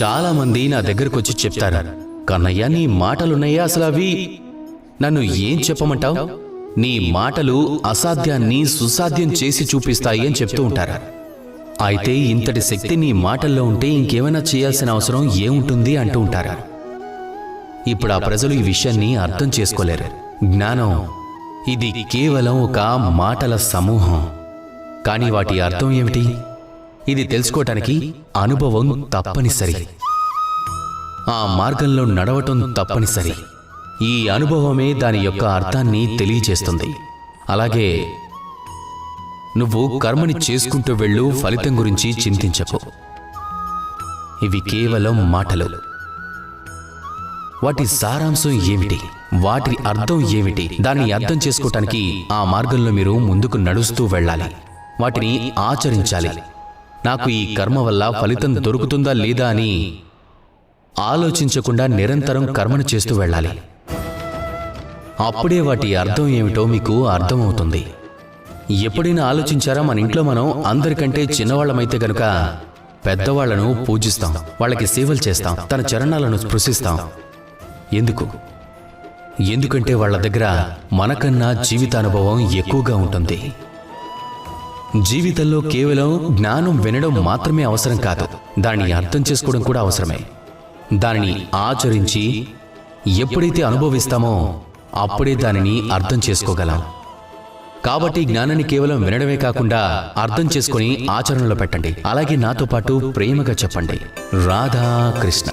చాలా మంది నా దగ్గరకు వచ్చి చెప్తారు, కన్నయ్య నీ మాటలున్నాయా అసలు అవి నన్ను ఏం చెప్పమంటావు? నీ మాటలు అసాధ్యాన్ని సుసాధ్యం చేసి చూపిస్తాయి అని చెప్తూ ఉంటారు. అయితే ఇంతటి శక్తి నీ మాటల్లో ఉంటే ఇంకేమైనా చేయాల్సిన అవసరం ఏముంటుంది అంటూ ఉంటారు. ఇప్పుడు ఆ ప్రజలు ఈ విషయాన్ని అర్థం చేసుకోలేరు. జ్ఞానం ఇది కేవలం ఒక మాటల సమూహం. కానీ వాటి అర్థం ఏమిటి? ఇది తెలుసుకోవటానికి అనుభవం తప్పనిసరి. ఆ మార్గంలో నడవటం తప్పనిసరి. ఈ అనుభవమే దాని యొక్క అర్థాన్ని తెలియజేస్తుంది. అలాగే నువ్వు కర్మని చేసుకుంటూ వెళ్ళు, ఫలితం గురించి చింతించకు. ఇవి కేవలం మాటలు. వాటి సారాంశం ఏమిటి, వాటి అర్థం ఏమిటి, దాన్ని అర్థం చేసుకోవటానికి ఆ మార్గంలో మీరు ముందుకు నడుస్తూ వెళ్ళాలి, వాటిని ఆచరించాలి. నాకు ఈ కర్మ వల్ల ఫలితం దొరుకుతుందా లేదా అని ఆలోచించకుండా నిరంతరం కర్మను చేస్తూ వెళ్ళాలి. అప్పుడే వాటి అర్థం ఏమిటో మీకు అర్థమవుతుంది. ఎప్పుడైనా ఆలోచించారా, మన ఇంట్లో మనం అందరికంటే చిన్నవాళ్ళమైతే గనుక పెద్దవాళ్లను పూజిస్తాం, వాళ్ళకి సేవలు చేస్తాం, తన చరణాలను స్పృశిస్తాం. ఎందుకంటే వాళ్ళ దగ్గర మనకన్నా జీవితానుభవం ఎక్కువగా ఉంటుంది. జీవితంలో కేవలం జ్ఞానం వినడం మాత్రమే అవసరం కాదు, దాన్ని అర్థం చేసుకోవడం కూడా అవసరమే. దానిని ఆచరించి ఎప్పుడైతే అనుభవిస్తామో అప్పుడే దానిని అర్థం చేసుకోగలం. కాబట్టి జ్ఞానాన్ని కేవలం వినడమే కాకుండా అర్థం చేసుకొని ఆచరణలో పెట్టండి. అలాగే నాతో పాటు ప్రేమగా చెప్పండి, రాధా కృష్ణ.